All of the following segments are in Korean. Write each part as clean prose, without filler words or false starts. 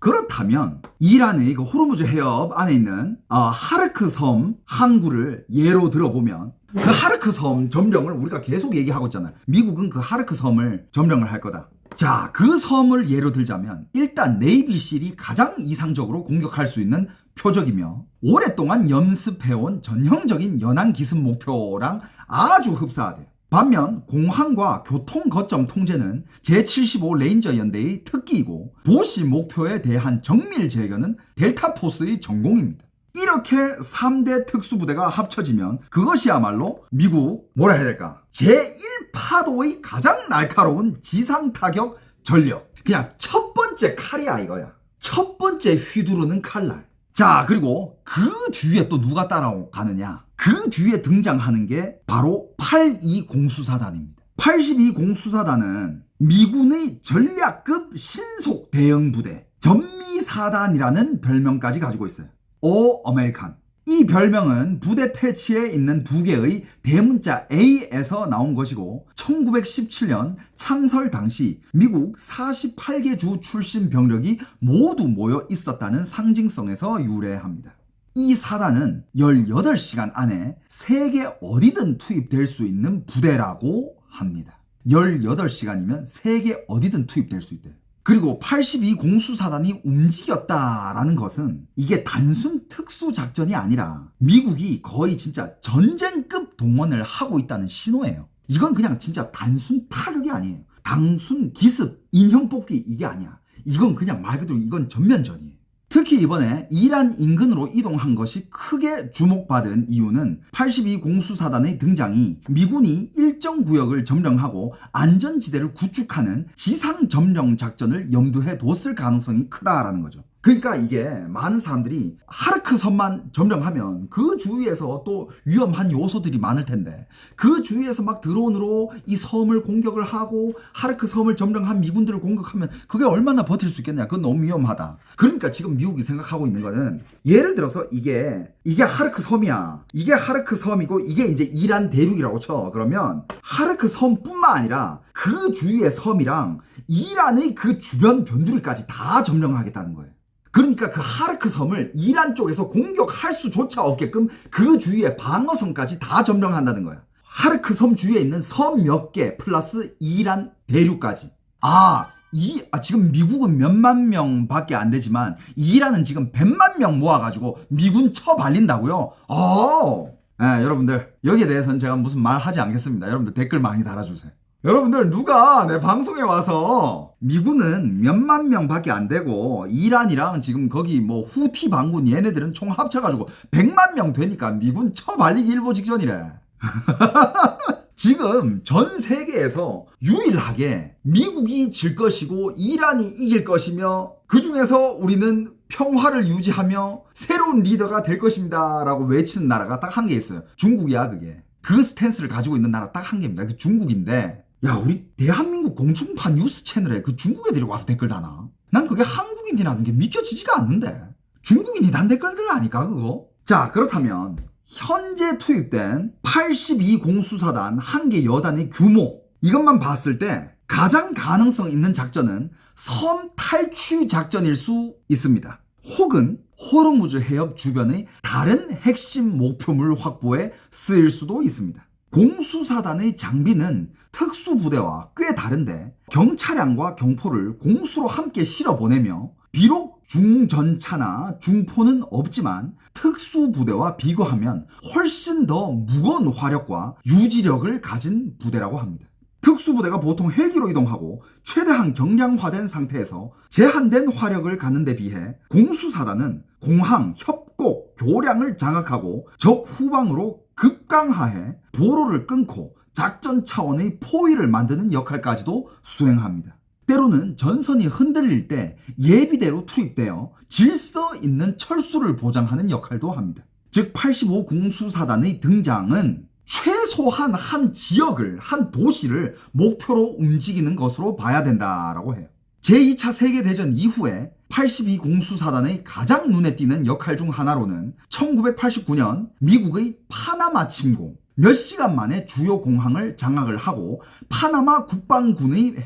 그렇다면 이란의 그 호르무즈 해협 안에 있는 하르크 섬 항구를 예로 들어보면 그 하르크 섬 점령을 우리가 계속 얘기하고 있잖아요. 미국은 그 하르크 섬을 점령을 할 거다. 자, 그 섬을 예로 들자면 일단 네이비실이 가장 이상적으로 공격할 수 있는 표적이며 오랫동안 연습해온 전형적인 연안 기습 목표랑 아주 흡사하대요. 반면 공항과 교통 거점 통제는 제75 레인저 연대의 특기이고 도시 목표에 대한 정밀 제거는 델타 포스의 전공입니다. 이렇게 3대 특수부대가 합쳐지면 그것이야말로 미국 뭐라 해야 될까? 제1파도의 가장 날카로운 지상 타격 전력. 그냥 첫 번째 칼이야 이거야. 첫 번째 휘두르는 칼날. 자, 그리고 그 뒤에 또 누가 따라가느냐? 그 뒤에 등장하는 게 바로 82 공수사단입니다. 82 공수사단은 미군의 전략급 신속 대응 부대, 전미사단이라는 별명까지 가지고 있어요. 오 아메리칸. 이 별명은 부대 패치에 있는 두 개의 대문자 A에서 나온 것이고 1917년 창설 당시 미국 48개 주 출신 병력이 모두 모여 있었다는 상징성에서 유래합니다. 이 사단은 18시간 안에 세계 어디든 투입될 수 있는 부대라고 합니다. 18시간이면 세계 어디든 투입될 수 있대요. 그리고 82 공수사단이 움직였다라는 것은 이게 단순 특수작전이 아니라 미국이 거의 진짜 전쟁급 동원을 하고 있다는 신호예요. 이건 그냥 진짜 단순 타격이 아니에요. 단순 기습, 인형 뽑기 이게 아니야. 이건 그냥 말 그대로 이건 전면전이에요. 특히 이번에 이란 인근으로 이동한 것이 크게 주목받은 이유는 82 공수사단의 등장이 미군이 일정 구역을 점령하고 안전지대를 구축하는 지상 점령 작전을 염두에 뒀을 가능성이 크다라는 거죠. 그러니까 이게 많은 사람들이 하르크 섬만 점령하면 그 주위에서 또 위험한 요소들이 많을 텐데 그 주위에서 막 드론으로 이 섬을 공격을 하고 하르크 섬을 점령한 미군들을 공격하면 그게 얼마나 버틸 수 있겠냐. 그건 너무 위험하다. 그러니까 지금 미국이 생각하고 있는 거는 예를 들어서 이게 하르크 섬이야. 이게 하르크 섬이고 이게 이제 이란 대륙이라고 쳐. 그러면 하르크 섬뿐만 아니라 그 주위의 섬이랑 이란의 그 주변 변두리까지 다 점령하겠다는 거예요. 그러니까 그 하르크 섬을 이란 쪽에서 공격할 수조차 없게끔 그 주위에 방어선까지 다 점령한다는 거야. 하르크 섬 주위에 있는 섬 몇 개 플러스 이란 대륙까지. 지금 미국은 몇만 명밖에 안 되지만 이란은 지금 100만 명 모아가지고 미군 쳐발린다고요? 네, 여러분들 여기에 대해서는 제가 무슨 말 하지 않겠습니다. 여러분들 댓글 많이 달아주세요. 여러분들 누가 내 방송에 와서 미군은 몇만 명밖에 안 되고 이란이랑 지금 거기 뭐 후티 반군 얘네들은 총 합쳐가지고 100만 명 되니까 미군 처발리기 일보 직전이래. 지금 전 세계에서 유일하게 미국이 질 것이고 이란이 이길 것이며 그 중에서 우리는 평화를 유지하며 새로운 리더가 될 것입니다 라고 외치는 나라가 딱 한 개 있어요. 중국이야 그게. 그 스탠스를 가지고 있는 나라 딱 한 개입니다. 그 중국인데 야 우리 대한민국 공중파 뉴스 채널에 그 중국 애들이 와서 댓글 다나? 난 그게 한국인이라는 게 믿겨지지가 않는데 중국인이 단 댓글들 아니까 그거? 자 그렇다면 현재 투입된 82 공수사단 한 개 여단의 규모 이것만 봤을 때 가장 가능성 있는 작전은 섬 탈취 작전일 수 있습니다. 혹은 호르무즈 해협 주변의 다른 핵심 목표물 확보에 쓰일 수도 있습니다. 공수사단의 장비는 특수부대와 꽤 다른데 경차량과 경포를 공수로 함께 실어보내며 비록 중전차나 중포는 없지만 특수부대와 비교하면 훨씬 더 무거운 화력과 유지력을 가진 부대라고 합니다. 특수부대가 보통 헬기로 이동하고 최대한 경량화된 상태에서 제한된 화력을 갖는 데 비해 공수사단은 공항, 협곡, 교량을 장악하고 적 후방으로 급강하해 도로를 끊고 작전 차원의 포위를 만드는 역할까지도 수행합니다. 때로는 전선이 흔들릴 때 예비대로 투입되어 질서 있는 철수를 보장하는 역할도 합니다. 즉 85 공수사단의 등장은 최소한 한 지역을, 한 도시를 목표로 움직이는 것으로 봐야 된다라고 해요. 제2차 세계대전 이후에 82 공수사단의 가장 눈에 띄는 역할 중 하나로는 1989년 미국의 파나마 침공, 몇 시간 만에 주요 공항을 장악을 하고 파나마 국방군의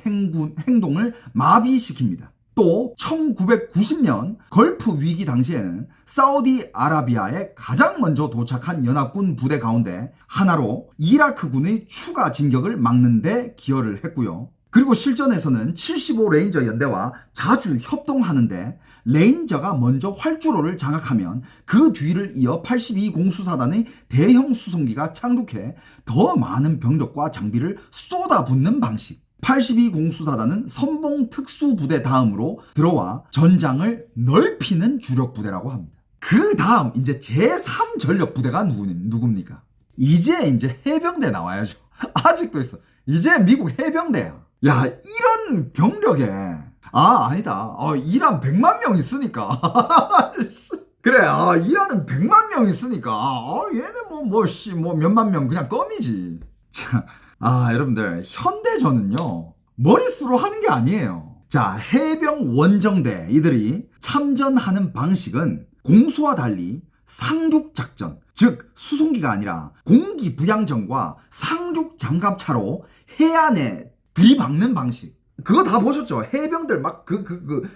행동을 마비시킵니다. 또 1990년 걸프 위기 당시에는 사우디아라비아에 가장 먼저 도착한 연합군 부대 가운데 하나로 이라크군의 추가 진격을 막는 데 기여를 했고요. 그리고 실전에서는 75 레인저 연대와 자주 협동하는데 레인저가 먼저 활주로를 장악하면 그 뒤를 이어 82 공수사단의 대형 수송기가 착륙해 더 많은 병력과 장비를 쏟아붓는 방식. 82 공수사단은 선봉 특수부대 다음으로 들어와 전장을 넓히는 주력 부대라고 합니다. 그 다음 이제 제3 전력 부대가 누굽니까? 이제 해병대 나와야죠. 아직도 있어. 이제 미국 해병대야. 야, 이런 병력에 아니다. 이란 100만 명 있으니까. 그래, 이란은 100만 명 있으니까. 얘는 뭐 몇만 명 그냥 껌이지. 자, 여러분들, 현대전은요, 머릿수로 하는 게 아니에요. 자, 해병 원정대 이들이 참전하는 방식은 공수와 달리 상륙작전, 즉 수송기가 아니라 공기부양전과 상륙장갑차로 해안에 들이박는 방식. 그거 다 보셨죠? 해병들 막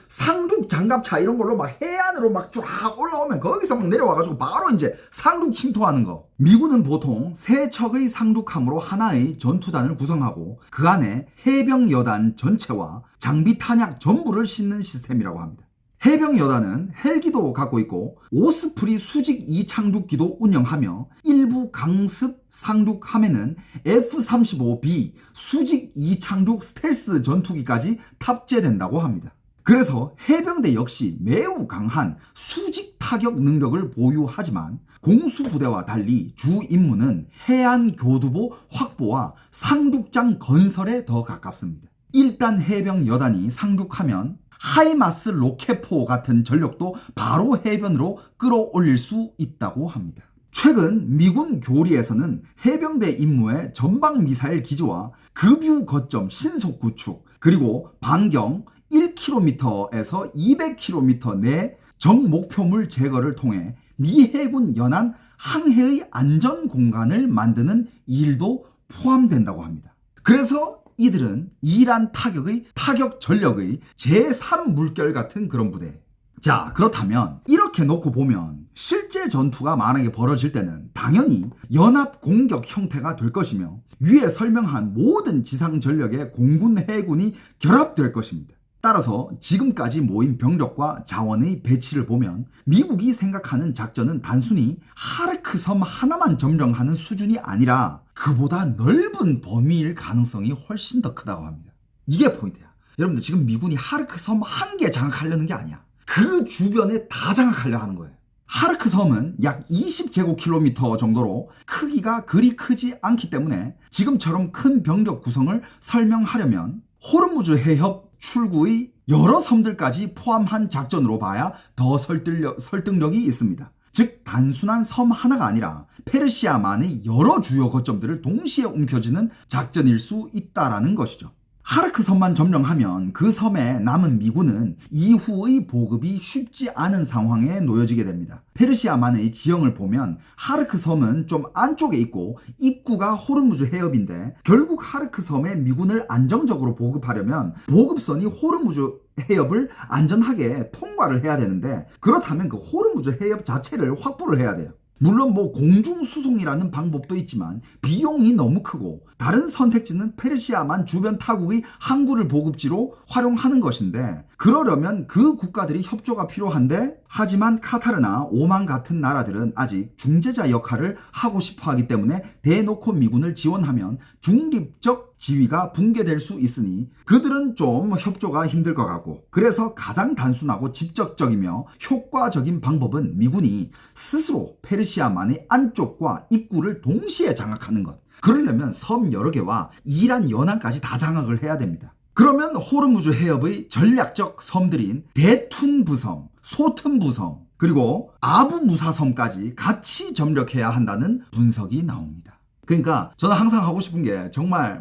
상륙 장갑차 이런 걸로 막 해안으로 막 쫙 올라오면 거기서 막 내려와가지고 바로 이제 상륙 침투하는 거. 미군은 보통 세 척의 상륙함으로 하나의 전투단을 구성하고 그 안에 해병 여단 전체와 장비 탄약 전부를 싣는 시스템이라고 합니다. 해병 여단은 헬기도 갖고 있고 오스프리 수직 이착륙기도 운영하며 일부 강습 상륙함에는 F-35B 수직 이착륙 스텔스 전투기까지 탑재된다고 합니다. 그래서 해병대 역시 매우 강한 수직 타격 능력을 보유하지만 공수부대와 달리 주 임무는 해안 교두보 확보와 상륙장 건설에 더 가깝습니다. 일단 해병 여단이 상륙하면 하이마스 로켓포 같은 전력도 바로 해변으로 끌어올릴 수 있다고 합니다. 최근 미군 교리에서는 해병대 임무의 전방 미사일 기지와 급유 거점 신속 구축, 그리고 반경 1km에서 200km 내 적 목표물 제거를 통해 미 해군 연안 항해의 안전 공간을 만드는 일도 포함된다고 합니다. 그래서 이들은 이란 타격 전력의 제3 물결 같은 그런 부대. 자, 그렇다면 이렇게 놓고 보면 실제 전투가 만약에 벌어질 때는 당연히 연합 공격 형태가 될 것이며 위에 설명한 모든 지상 전력의 공군 해군이 결합될 것입니다. 따라서 지금까지 모인 병력과 자원의 배치를 보면 미국이 생각하는 작전은 단순히 하르크 섬 하나만 점령하는 수준이 아니라 그보다 넓은 범위일 가능성이 훨씬 더 크다고 합니다. 이게 포인트야. 여러분들 지금 미군이 하르크 섬 한 개 장악하려는 게 아니야. 그 주변에 다 장악하려 하는 거예요. 하르크 섬은 약 20제곱킬로미터 정도로 크기가 그리 크지 않기 때문에 지금처럼 큰 병력 구성을 설명하려면 호르무즈 해협 출구의 여러 섬들까지 포함한 작전으로 봐야 더 설득력이 있습니다. 즉 단순한 섬 하나가 아니라 페르시아만의 여러 주요 거점들을 동시에 움켜쥐는 작전일 수 있다라는 것이죠. 하르크 섬만 점령하면 그 섬에 남은 미군은 이후의 보급이 쉽지 않은 상황에 놓여지게 됩니다. 페르시아만의 지형을 보면 하르크 섬은 좀 안쪽에 있고 입구가 호르무즈 해협인데 결국 하르크 섬에 미군을 안정적으로 보급하려면 보급선이 호르무즈 해협을 안전하게 통과를 해야 되는데 그렇다면 그 호르무즈 해협 자체를 확보를 해야 돼요. 물론 공중 수송이라는 방법도 있지만 비용이 너무 크고 다른 선택지는 페르시아만 주변 타국의 항구를 보급지로 활용하는 것인데 그러려면 그 국가들이 협조가 필요한데 하지만 카타르나 오만 같은 나라들은 아직 중재자 역할을 하고 싶어 하기 때문에 대놓고 미군을 지원하면 중립적 지위가 붕괴될 수 있으니 그들은 좀 협조가 힘들 것 같고 그래서 가장 단순하고 직접적이며 효과적인 방법은 미군이 스스로 페르시아만의 안쪽과 입구를 동시에 장악하는 것. 그러려면 섬 여러 개와 이란 연안까지 다 장악을 해야 됩니다. 그러면 호르무즈 해협의 전략적 섬들인 대툰부섬, 소튼부섬, 그리고 아부무사섬까지 같이 점령해야 한다는 분석이 나옵니다. 그러니까 저는 항상 하고 싶은 게 정말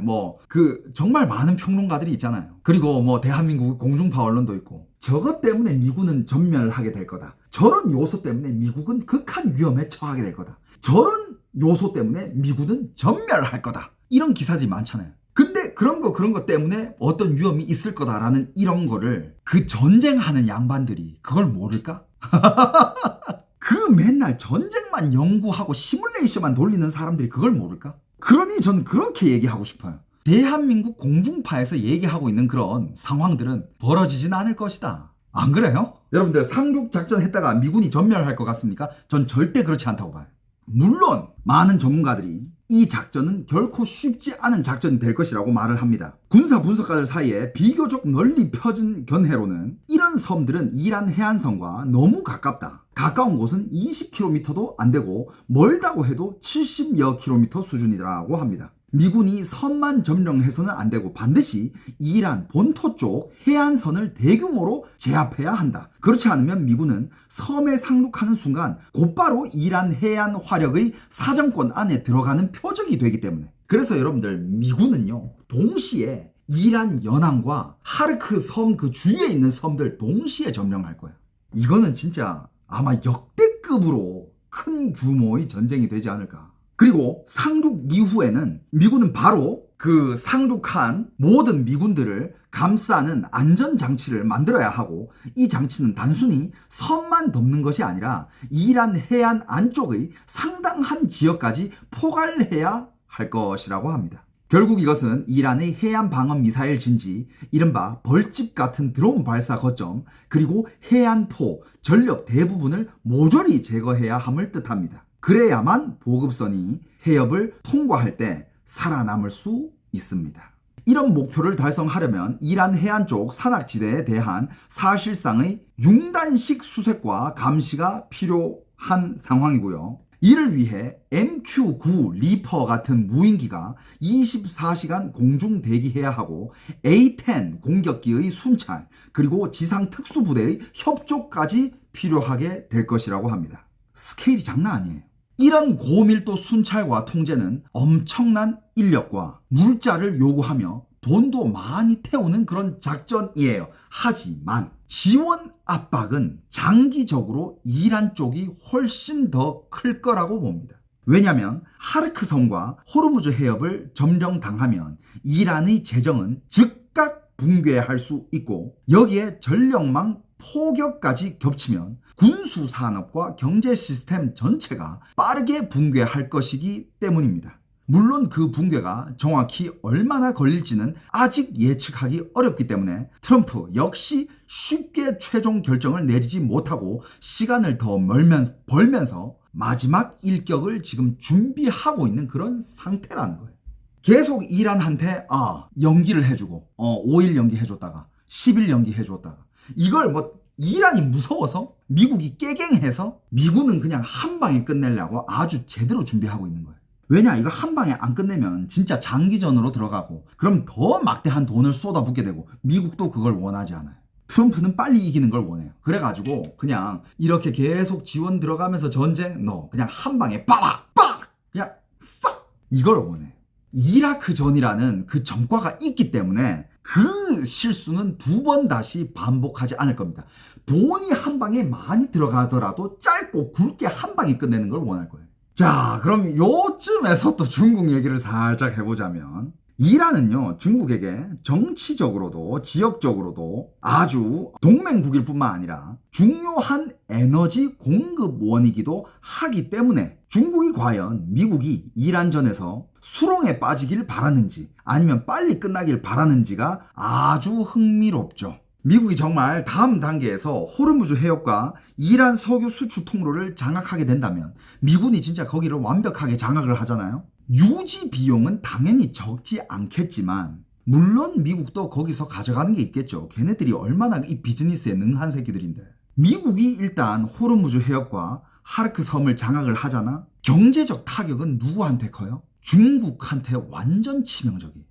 정말 많은 평론가들이 있잖아요. 그리고 대한민국 공중파 언론도 있고 저것 때문에 미군은 전멸을 하게 될 거다. 저런 요소 때문에 미국은 극한 위험에 처하게 될 거다. 저런 요소 때문에 미군은 전멸할 거다. 이런 기사들이 많잖아요. 근데 그런 거 때문에 어떤 위험이 있을 거다라는 이런 거를 그 전쟁하는 양반들이 그걸 모를까? 그 맨날 전쟁만 연구하고 시뮬레이션만 돌리는 사람들이 그걸 모를까? 그러니 저는 그렇게 얘기하고 싶어요. 대한민국 공중파에서 얘기하고 있는 그런 상황들은 벌어지진 않을 것이다. 안 그래요? 여러분들 상륙 작전 했다가 미군이 전멸할 것 같습니까? 전 절대 그렇지 않다고 봐요. 물론 많은 전문가들이 이 작전은 결코 쉽지 않은 작전이 될 것이라고 말을 합니다. 군사 분석가들 사이에 비교적 널리 펴진 견해로는 이런 섬들은 이란 해안선과 너무 가깝다. 가까운 곳은 20km도 안 되고 멀다고 해도 70여 km 수준이라고 합니다. 미군이 섬만 점령해서는 안 되고 반드시 이란 본토 쪽 해안선을 대규모로 제압해야 한다. 그렇지 않으면 미군은 섬에 상륙하는 순간 곧바로 이란 해안 화력의 사정권 안에 들어가는 표적이 되기 때문에. 그래서 여러분들 미군은요 동시에 이란 연안과 하르크 섬 그 주위에 있는 섬들 동시에 점령할 거야. 이거는 진짜 아마 역대급으로 큰 규모의 전쟁이 되지 않을까. 그리고 상륙 이후에는 미군은 바로 그 상륙한 모든 미군들을 감싸는 안전장치를 만들어야 하고, 이 장치는 단순히 섬만 덮는 것이 아니라 이란 해안 안쪽의 상당한 지역까지 포괄해야 할 것이라고 합니다. 결국 이것은 이란의 해안 방어 미사일 진지, 이른바 벌집 같은 드론 발사 거점, 그리고 해안포, 전력 대부분을 모조리 제거해야 함을 뜻합니다. 그래야만 보급선이 해협을 통과할 때 살아남을 수 있습니다. 이런 목표를 달성하려면 이란 해안 쪽 산악지대에 대한 사실상의 융단식 수색과 감시가 필요한 상황이고요. 이를 위해 MQ-9 리퍼 같은 무인기가 24시간 공중 대기해야 하고 A-10 공격기의 순찰, 그리고 지상 특수부대의 협조까지 필요하게 될 것이라고 합니다. 스케일이 장난 아니에요. 이런 고밀도 순찰과 통제는 엄청난 인력과 물자를 요구하며 돈도 많이 태우는 그런 작전이에요. 하지만 지원 압박은 장기적으로 이란 쪽이 훨씬 더 클 거라고 봅니다. 왜냐하면 하르크 섬과 호르무즈 해협을 점령당하면 이란의 재정은 즉각 붕괴할 수 있고, 여기에 전력망 포격까지 겹치면 군수 산업과 경제 시스템 전체가 빠르게 붕괴할 것이기 때문입니다. 물론 그 붕괴가 정확히 얼마나 걸릴지는 아직 예측하기 어렵기 때문에 트럼프 역시 쉽게 최종 결정을 내리지 못하고 시간을 더 벌면서 마지막 일격을 지금 준비하고 있는 그런 상태라는 거예요. 계속 이란한테 연기를 해주고 5일 연기해줬다가 10일 연기해줬다가, 이걸 이란이 무서워서 미국이 깨갱해서 미군은 그냥 한 방에 끝내려고 아주 제대로 준비하고 있는 거예요. 왜냐, 이거 한 방에 안 끝내면 진짜 장기전으로 들어가고 그럼 더 막대한 돈을 쏟아붓게 되고 미국도 그걸 원하지 않아요. 트럼프는 빨리 이기는 걸 원해요. 그래가지고 그냥 이렇게 계속 지원 들어가면서 전쟁 그냥 한 방에 빠박 그냥 싹 이걸 원해요. 이라크 전이라는 그 전과가 있기 때문에 그 실수는 두 번 다시 반복하지 않을 겁니다. 돈이 한 방에 많이 들어가더라도 짧고 굵게 한 방에 끝내는 걸 원할 거예요. 자, 그럼 요쯤에서 또 중국 얘기를 살짝 해보자면, 이란은요 중국에게 정치적으로도 지역적으로도 아주 동맹국일 뿐만 아니라 중요한 에너지 공급원이기도 하기 때문에 중국이 과연 미국이 이란전에서 수렁에 빠지길 바라는지 아니면 빨리 끝나길 바라는지가 아주 흥미롭죠. 미국이 정말 다음 단계에서 호르무즈 해협과 이란 석유 수출 통로를 장악하게 된다면 미군이 진짜 거기를 완벽하게 장악을 하잖아요. 유지 비용은 당연히 적지 않겠지만 물론 미국도 거기서 가져가는 게 있겠죠. 걔네들이 얼마나 이 비즈니스에 능한 새끼들인데. 미국이 일단 호르무즈 해협과 하르크 섬을 장악을 하잖아. 경제적 타격은 누구한테 커요? 중국한테 완전 치명적이에요.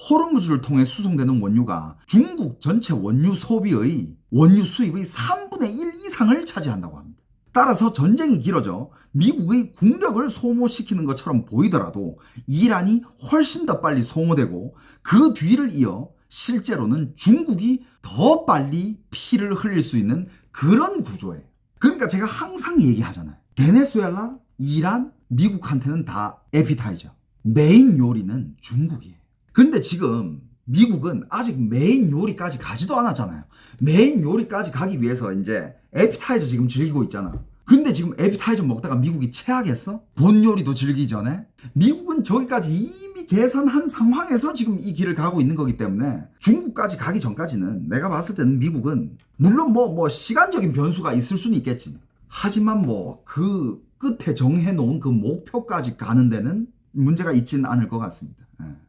호르무즈를 통해 수송되는 원유가 중국 전체 원유 수입의 3분의 1 이상을 차지한다고 합니다. 따라서 전쟁이 길어져 미국의 국력을 소모시키는 것처럼 보이더라도 이란이 훨씬 더 빨리 소모되고 그 뒤를 이어 실제로는 중국이 더 빨리 피를 흘릴 수 있는 그런 구조예요. 그러니까 제가 항상 얘기하잖아요. 베네수엘라, 이란, 미국한테는 다 에피타이저. 메인 요리는 중국이에요. 근데 지금 미국은 아직 메인 요리까지 가지도 않았잖아요. 메인 요리까지 가기 위해서 이제 에피타이저 지금 즐기고 있잖아. 근데 지금 에피타이저 먹다가 미국이 체하겠어? 본 요리도 즐기기 전에? 미국은 저기까지 이미 계산한 상황에서 지금 이 길을 가고 있는 거기 때문에 중국까지 가기 전까지는 내가 봤을 때는 미국은 물론 뭐 시간적인 변수가 있을 수는 있겠지. 하지만 뭐 그 끝에 정해놓은 그 목표까지 가는 데는 문제가 있지는 않을 것 같습니다.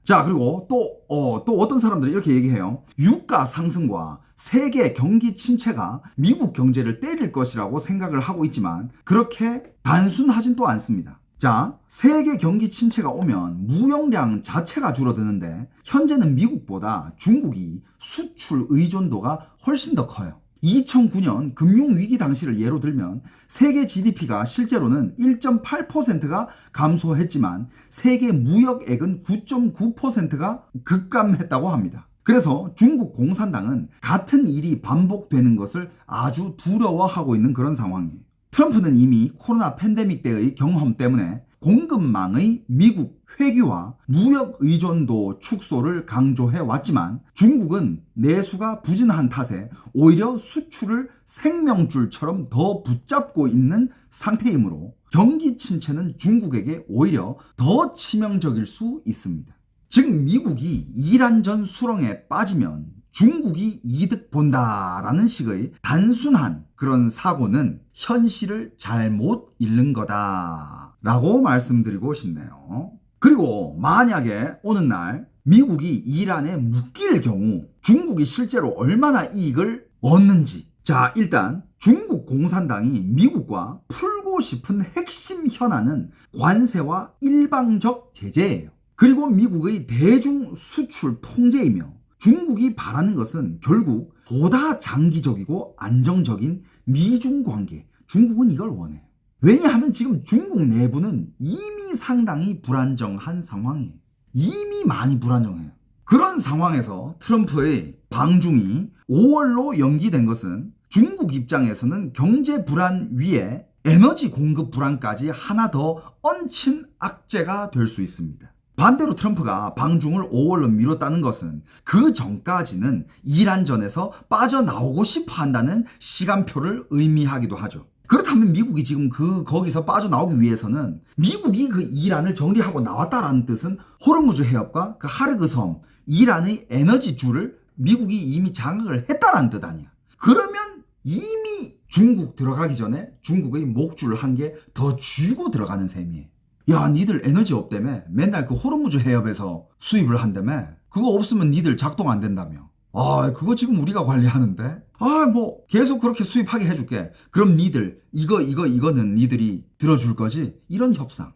자, 그리고 또 어떤 사람들이 이렇게 얘기해요. 유가 상승과 세계 경기 침체가 미국 경제를 때릴 것이라고 생각을 하고 있지만 그렇게 단순하진 또 않습니다. 자, 세계 경기 침체가 오면 무역량 자체가 줄어드는데 현재는 미국보다 중국이 수출 의존도가 훨씬 더 커요. 2009년 금융위기 당시를 예로 들면 세계 GDP가 실제로는 1.8%가 감소했지만 세계 무역액은 9.9%가 급감했다고 합니다. 그래서 중국 공산당은 같은 일이 반복되는 것을 아주 두려워하고 있는 그런 상황이에요. 트럼프는 이미 코로나 팬데믹 때의 경험 때문에 공급망의 미국 회귀와 무역 의존도 축소를 강조해 왔지만 중국은 내수가 부진한 탓에 오히려 수출을 생명줄처럼 더 붙잡고 있는 상태이므로 경기 침체는 중국에게 오히려 더 치명적일 수 있습니다. 즉 미국이 이란전 수렁에 빠지면 중국이 이득 본다라는 식의 단순한 그런 사고는 현실을 잘못 읽는 거다라고 말씀드리고 싶네요. 그리고 만약에 어느 날 미국이 이란에 묶일 경우 중국이 실제로 얼마나 이익을 얻는지. 자, 일단 중국 공산당이 미국과 풀고 싶은 핵심 현안은 관세와 일방적 제재예요. 그리고 미국의 대중 수출 통제이며 중국이 바라는 것은 결국 보다 장기적이고 안정적인 미중 관계. 중국은 이걸 원해요. 왜냐하면 지금 중국 내부는 이미 상당히 불안정한 상황이에요. 이미 많이 불안정해요. 그런 상황에서 트럼프의 방중이 5월로 연기된 것은 중국 입장에서는 경제 불안 위에 에너지 공급 불안까지 하나 더 얹힌 악재가 될 수 있습니다. 반대로 트럼프가 방중을 5월로 미뤘다는 것은 그 전까지는 이란전에서 빠져나오고 싶어 한다는 시간표를 의미하기도 하죠. 그렇다면 미국이 지금 거기서 빠져나오기 위해서는 미국이 그 이란을 정리하고 나왔다라는 뜻은 호르무즈 해협과 그 하르그 섬, 이란의 에너지줄을 미국이 이미 장악을 했다라는 뜻 아니야. 그러면 이미 중국 들어가기 전에 중국의 목줄 한 개 더 쥐고 들어가는 셈이에요. 야, 니들 에너지 없다며? 맨날 그 호르무즈 해협에서 수입을 한다며? 그거 없으면 니들 작동 안 된다며? 아, 그거 지금 우리가 관리하는데? 아, 뭐 계속 그렇게 수입하게 해줄게. 그럼 니들 이거는 니들이 들어줄 거지? 이런 협상.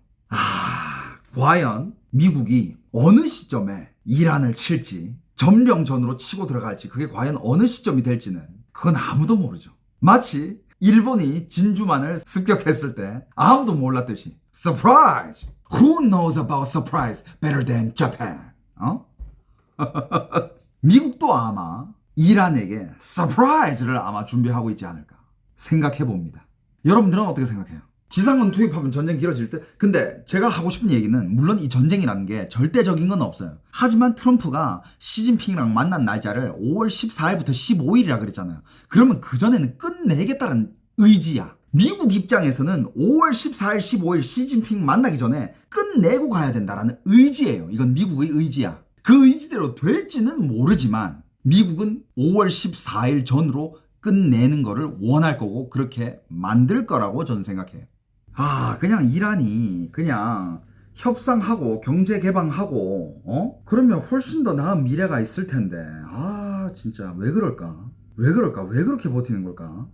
과연 미국이 어느 시점에 이란을 칠지, 점령전으로 치고 들어갈지, 그게 과연 어느 시점이 될지는 그건 아무도 모르죠. 마치 일본이 진주만을 습격했을 때 아무도 몰랐듯이 Surprise! Who knows about surprise better than Japan? 미국도 아마 이란에게 서프라이즈를 아마 준비하고 있지 않을까 생각해 봅니다. 여러분들은 어떻게 생각해요? 지상군 투입하면 전쟁 길어질 듯? 근데 제가 하고 싶은 얘기는 물론 이 전쟁이라는 게 절대적인 건 없어요. 하지만 트럼프가 시진핑이랑 만난 날짜를 5월 14일부터 15일이라 그랬잖아요. 그러면 그전에는 끝내겠다는 의지야. 미국 입장에서는 5월 14일, 15일 시진핑 만나기 전에 끝내고 가야 된다라는 의지예요. 이건 미국의 의지야. 그 의지대로 될지는 모르지만 미국은 5월 14일 전으로 끝내는 거를 원할 거고 그렇게 만들 거라고 저는 생각해요. 그냥 이란이 그냥 협상하고 경제 개방하고 그러면 훨씬 더 나은 미래가 있을 텐데 진짜 왜 그럴까? 왜 그렇게 버티는 걸까?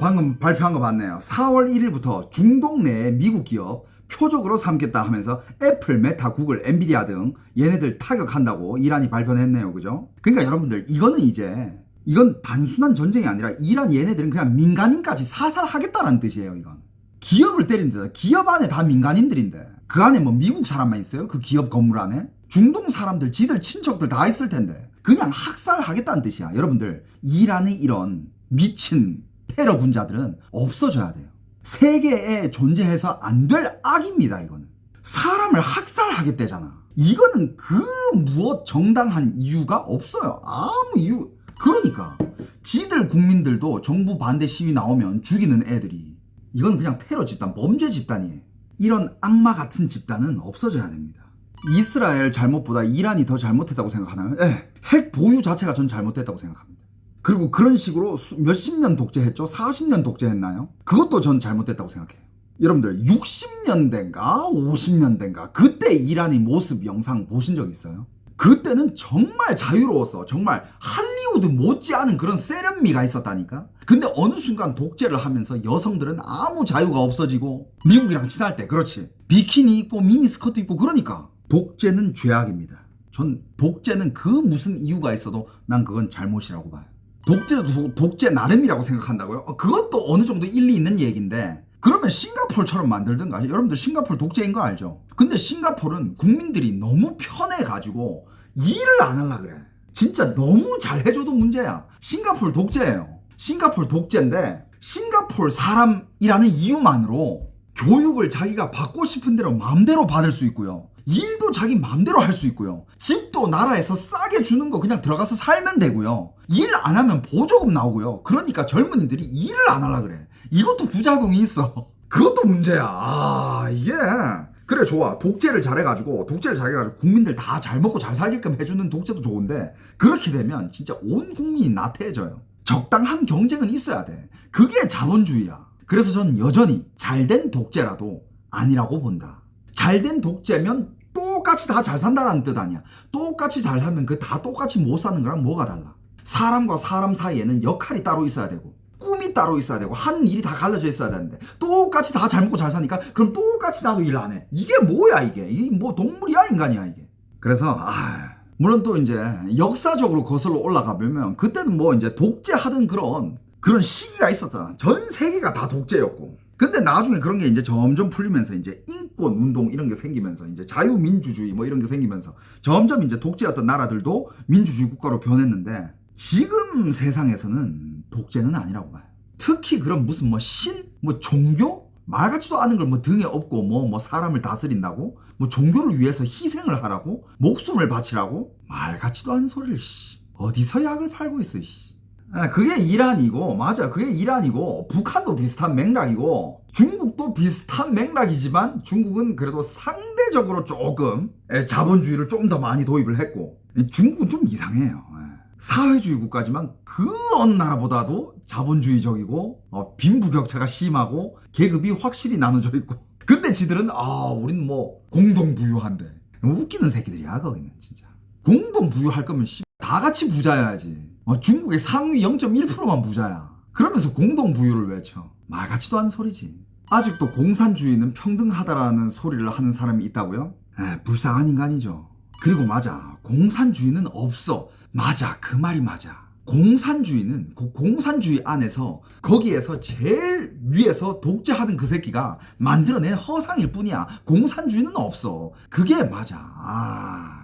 방금 발표한 거 봤네요. 4월 1일부터 중동 내 미국 기업 표적으로 삼겠다 하면서 애플, 메타, 구글, 엔비디아 등 얘네들 타격한다고 이란이 발표를 했네요. 그죠? 그러니까 여러분들 이건 단순한 전쟁이 아니라 이란 얘네들은 그냥 민간인까지 사살하겠다라는 뜻이에요. 이건 기업을 때린다. 기업 안에 다 민간인들인데 그 안에 뭐 미국 사람만 있어요? 그 기업 건물 안에? 중동 사람들, 지들 친척들 다 있을 텐데 그냥 학살하겠다는 뜻이야. 여러분들 이란의 이런 미친 테러 분자들은 없어져야 돼요. 세계에 존재해서 안 될 악입니다. 이거는 사람을 학살하겠대잖아. 이거는 그 무엇 정당한 이유가 없어요. 아무 이유. 그러니까 지들 국민들도 정부 반대 시위 나오면 죽이는 애들이, 이건 그냥 테러 집단, 범죄 집단이에요. 이런 악마 같은 집단은 없어져야 됩니다. 이스라엘 잘못보다 이란이 더 잘못했다고 생각하나요? 핵 보유 자체가 전 잘못됐다고 생각합니다. 그리고 그런 식으로 몇십 년 독재했죠? 40년 독재했나요? 그것도 전 잘못됐다고 생각해요. 여러분들 60년대인가 50년대인가 그때 이란의 모습 영상 보신 적 있어요? 그때는 정말 자유로웠어. 정말 할리우드 못지않은 그런 세련미가 있었다니까. 근데 어느 순간 독재를 하면서 여성들은 아무 자유가 없어지고, 미국이랑 친할 때 그렇지, 비키니 입고 미니스커트 입고, 그러니까 독재는 죄악입니다. 전 독재는 그 무슨 이유가 있어도 난 그건 잘못이라고 봐요. 독재도 독재 나름이라고 생각한다고요? 그것도 어느 정도 일리 있는 얘기인데, 그러면 싱가포르처럼 만들든가. 여러분들 싱가포르 독재인 거 알죠? 근데 싱가포르는 국민들이 너무 편해가지고 일을 안 하려 그래. 진짜 너무 잘해줘도 문제야. 싱가포르 독재예요. 싱가포르 독재인데 싱가포르 사람이라는 이유만으로 교육을 자기가 받고 싶은 대로 마음대로 받을 수 있고요. 일도 자기 마음대로 할 수 있고요. 집도 나라에서 싸게 주는 거 그냥 들어가서 살면 되고요. 일 안 하면 보조금 나오고요. 그러니까 젊은이들이 일을 안 하려 그래. 이것도 부작용이 있어. 그것도 문제야. 이게 그래, 좋아. 독재를 잘해가지고 국민들 다 잘 먹고 잘 살게끔 해주는 독재도 좋은데, 그렇게 되면 진짜 온 국민이 나태해져요. 적당한 경쟁은 있어야 돼. 그게 자본주의야. 그래서 전 여전히 잘된 독재라도 아니라고 본다. 잘된 독재면 똑같이 다 잘 산다는 뜻 아니야. 똑같이 잘 살면 그 다 똑같이 못 사는 거랑 뭐가 달라. 사람과 사람 사이에는 역할이 따로 있어야 되고, 꿈이 따로 있어야 되고, 하는 일이 다 갈라져 있어야 되는데, 똑같이 다 잘 먹고 잘 사니까 그럼 똑같이 나도 일 안 해. 이게 뭐야 이게. 이게 뭐 동물이야 인간이야 이게. 그래서 물론 또 이제 역사적으로 거슬러 올라가 보면 그때는 뭐 이제 독재하던 그런 시기가 있었잖아. 전 세계가 다 독재였고. 근데 나중에 그런 게 이제 점점 풀리면서 이제 인권 운동 이런 게 생기면서 이제 자유민주주의 뭐 이런 게 생기면서 점점 이제 독재였던 나라들도 민주주의 국가로 변했는데, 지금 세상에서는 독재는 아니라고 봐요. 특히 그런 무슨 뭐 종교? 말 같지도 않은 걸 뭐 등에 업고 뭐 사람을 다스린다고? 뭐 종교를 위해서 희생을 하라고? 목숨을 바치라고? 말 같지도 않은 소리를 어디서 약을 팔고 있어. 그게 이란이고, 맞아, 그게 이란이고, 북한도 비슷한 맥락이고, 중국도 비슷한 맥락이지만 중국은 그래도 상대적으로 조금 자본주의를 좀 더 많이 도입을 했고, 중국은 좀 이상해요. 사회주의 국가지만 그 어느 나라보다도 자본주의적이고, 빈부격차가 심하고 계급이 확실히 나눠져 있고. 근데 지들은 우린 뭐 공동부유한데. 웃기는 새끼들이야 거기는 진짜. 공동부유할 거면 다 같이 부자여야지. 중국의 상위 0.1%만 부자야. 그러면서 공동부유를 외쳐. 말 같지도 않은 소리지. 아직도 공산주의는 평등하다라는 소리를 하는 사람이 있다고요? 불쌍한 인간이죠. 그리고 맞아, 공산주의는 없어. 맞아, 그 말이 맞아. 공산주의는 그 공산주의 안에서 거기에서 제일 위에서 독재하던 그 새끼가 만들어낸 허상일 뿐이야. 공산주의는 없어. 그게 맞아.